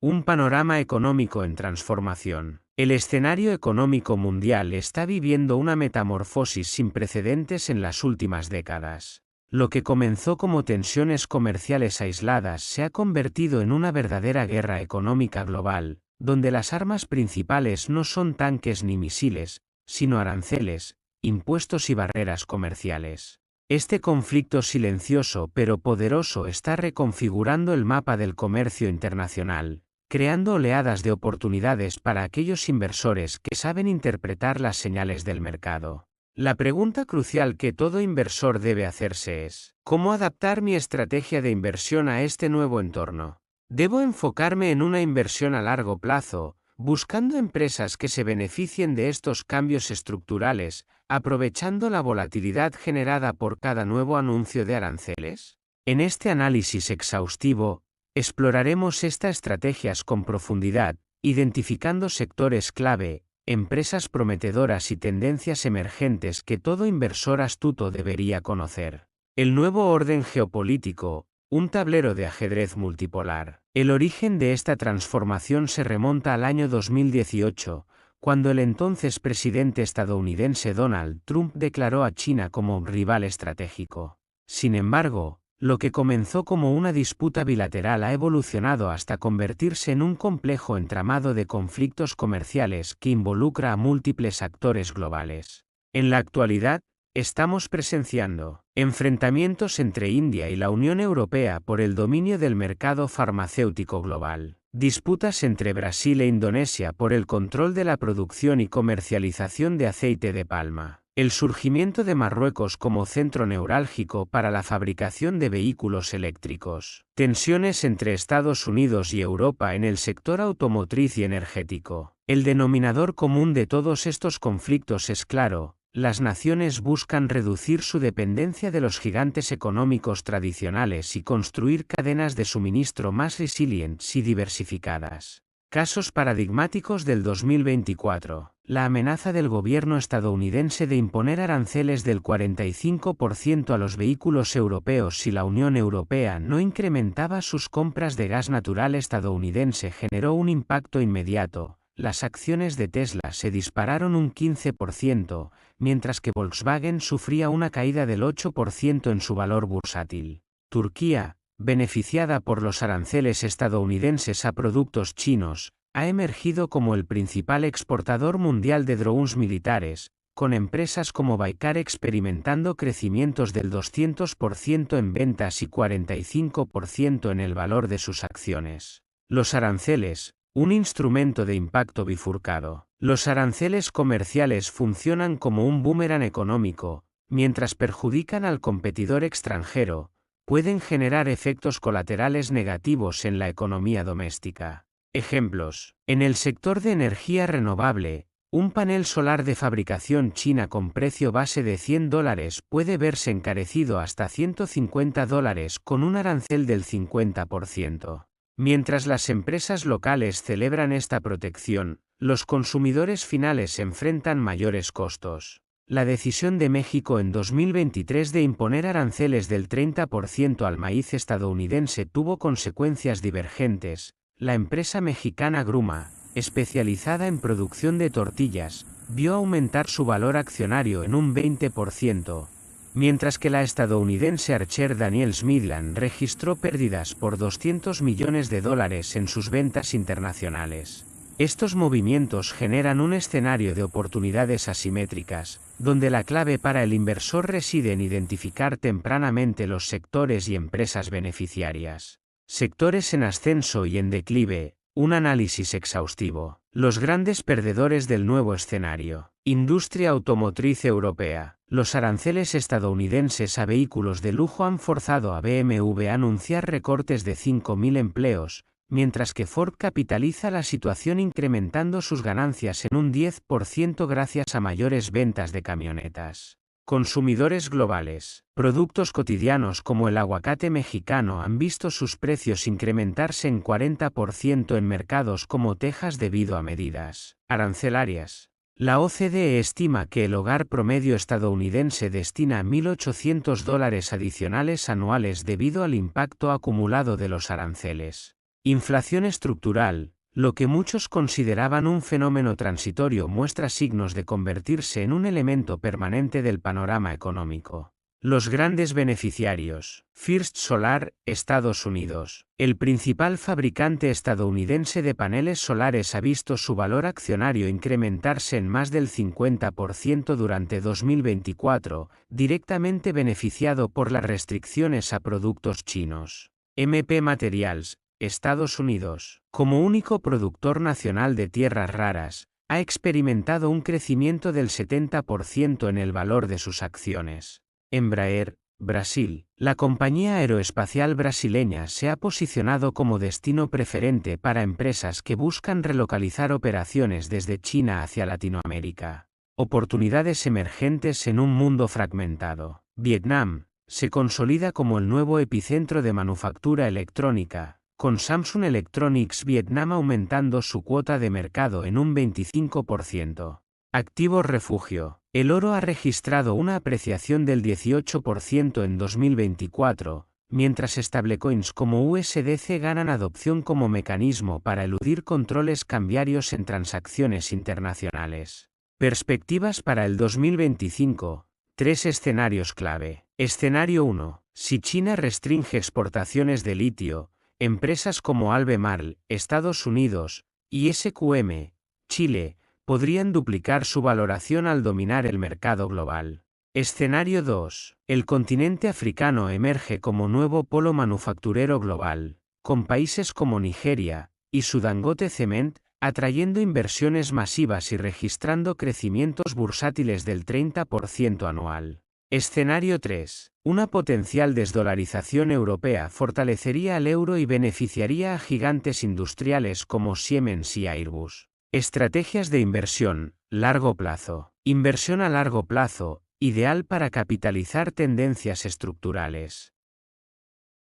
Un panorama económico en transformación. El escenario económico mundial está viviendo una metamorfosis sin precedentes en las últimas décadas. Lo que comenzó como tensiones comerciales aisladas se ha convertido en una verdadera guerra económica global, donde las armas principales no son tanques ni misiles, sino aranceles, impuestos y barreras comerciales. Este conflicto silencioso pero poderoso está reconfigurando el mapa del comercio internacional, creando oleadas de oportunidades para aquellos inversores que saben interpretar las señales del mercado. La pregunta crucial que todo inversor debe hacerse es: ¿cómo adaptar mi estrategia de inversión a este nuevo entorno? ¿Debo enfocarme en una inversión a largo plazo, buscando empresas que se beneficien de estos cambios estructurales, aprovechando la volatilidad generada por cada nuevo anuncio de aranceles? En este análisis exhaustivo, exploraremos estas estrategias con profundidad, identificando sectores clave, empresas prometedoras y tendencias emergentes que todo inversor astuto debería conocer. El nuevo orden geopolítico, un tablero de ajedrez multipolar. El origen de esta transformación se remonta al año 2018, cuando el entonces presidente estadounidense Donald Trump declaró a China como un rival estratégico. Sin embargo, lo que comenzó como una disputa bilateral ha evolucionado hasta convertirse en un complejo entramado de conflictos comerciales que involucra a múltiples actores globales. En la actualidad, estamos presenciando enfrentamientos entre India y la Unión Europea por el dominio del mercado farmacéutico global, disputas entre Brasil e Indonesia por el control de la producción y comercialización de aceite de palma, el surgimiento de Marruecos como centro neurálgico para la fabricación de vehículos eléctricos, tensiones entre Estados Unidos y Europa en el sector automotriz y energético. El denominador común de todos estos conflictos es claro: las naciones buscan reducir su dependencia de los gigantes económicos tradicionales y construir cadenas de suministro más resilientes y diversificadas. Casos paradigmáticos del 2024. La amenaza del gobierno estadounidense de imponer aranceles del 45% a los vehículos europeos si la Unión Europea no incrementaba sus compras de gas natural estadounidense generó un impacto inmediato. Las acciones de Tesla se dispararon un 15%, mientras que Volkswagen sufría una caída del 8% en su valor bursátil. Turquía, beneficiada por los aranceles estadounidenses a productos chinos, ha emergido como el principal exportador mundial de drones militares, con empresas como Baykar experimentando crecimientos del 200% en ventas y 45% en el valor de sus acciones. Los aranceles, un instrumento de impacto bifurcado. Los aranceles comerciales funcionan como un boomerang económico, mientras perjudican al competidor extranjero, pueden generar efectos colaterales negativos en la economía doméstica. Ejemplos: en el sector de energía renovable, un panel solar de fabricación china con precio base de $100 puede verse encarecido hasta $150 con un arancel del 50%. Mientras las empresas locales celebran esta protección, los consumidores finales enfrentan mayores costos. La decisión de México en 2023 de imponer aranceles del 30% al maíz estadounidense tuvo consecuencias divergentes. La empresa mexicana Gruma, especializada en producción de tortillas, vio aumentar su valor accionario en un 20%. Mientras que la estadounidense Archer Daniels Midland registró pérdidas por $200 millones en sus ventas internacionales. Estos movimientos generan un escenario de oportunidades asimétricas, donde la clave para el inversor reside en identificar tempranamente los sectores y empresas beneficiarias. Sectores en ascenso y en declive. Un análisis exhaustivo. Los grandes perdedores del nuevo escenario. Industria automotriz europea. Los aranceles estadounidenses a vehículos de lujo han forzado a BMW a anunciar recortes de 5.000 empleos, mientras que Ford capitaliza la situación incrementando sus ganancias en un 10% gracias a mayores ventas de camionetas. Consumidores globales. Productos cotidianos como el aguacate mexicano han visto sus precios incrementarse en 40% en mercados como Texas debido a medidas arancelarias. La OCDE estima que el hogar promedio estadounidense destina $1.800 adicionales anuales debido al impacto acumulado de los aranceles. Inflación estructural. Lo que muchos consideraban un fenómeno transitorio muestra signos de convertirse en un elemento permanente del panorama económico. Los grandes beneficiarios. First Solar, Estados Unidos. El principal fabricante estadounidense de paneles solares ha visto su valor accionario incrementarse en más del 50% durante 2024, directamente beneficiado por las restricciones a productos chinos. MP Materials, Estados Unidos, como único productor nacional de tierras raras, ha experimentado un crecimiento del 70% en el valor de sus acciones. Embraer, Brasil. La compañía aeroespacial brasileña se ha posicionado como destino preferente para empresas que buscan relocalizar operaciones desde China hacia Latinoamérica. Oportunidades emergentes en un mundo fragmentado. Vietnam se consolida como el nuevo epicentro de manufactura electrónica, con Samsung Electronics Vietnam aumentando su cuota de mercado en un 25%. Activos refugio. El oro ha registrado una apreciación del 18% en 2024, mientras stablecoins como USDC ganan adopción como mecanismo para eludir controles cambiarios en transacciones internacionales. Perspectivas para el 2025. 3 escenarios clave. Escenario 1. Si China restringe exportaciones de litio, empresas como Albemarle, Estados Unidos, y SQM, Chile, podrían duplicar su valoración al dominar el mercado global. Escenario 2. El continente africano emerge como nuevo polo manufacturero global, con países como Nigeria y su Dangote Cement atrayendo inversiones masivas y registrando crecimientos bursátiles del 30% anual. Escenario 3. Una potencial desdolarización europea fortalecería al euro y beneficiaría a gigantes industriales como Siemens y Airbus. Estrategias de inversión, largo plazo. Inversión a largo plazo, ideal para capitalizar tendencias estructurales.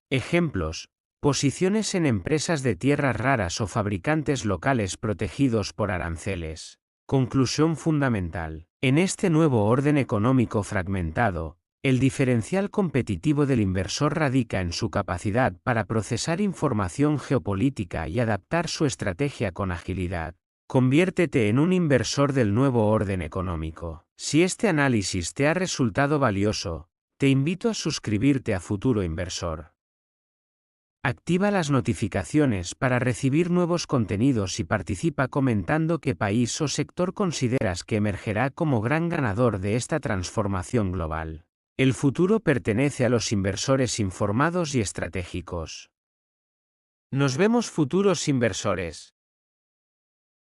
Ejemplos. Posiciones en empresas de tierras raras o fabricantes locales protegidos por aranceles. Conclusión fundamental. En este nuevo orden económico fragmentado, el diferencial competitivo del inversor radica en su capacidad para procesar información geopolítica y adaptar su estrategia con agilidad. Conviértete en un inversor del nuevo orden económico. Si este análisis te ha resultado valioso, te invito a suscribirte a Futuro Inversor. Activa las notificaciones para recibir nuevos contenidos y participa comentando qué país o sector consideras que emergerá como gran ganador de esta transformación global. El futuro pertenece a los inversores informados y estratégicos. Nos vemos, futuros inversores.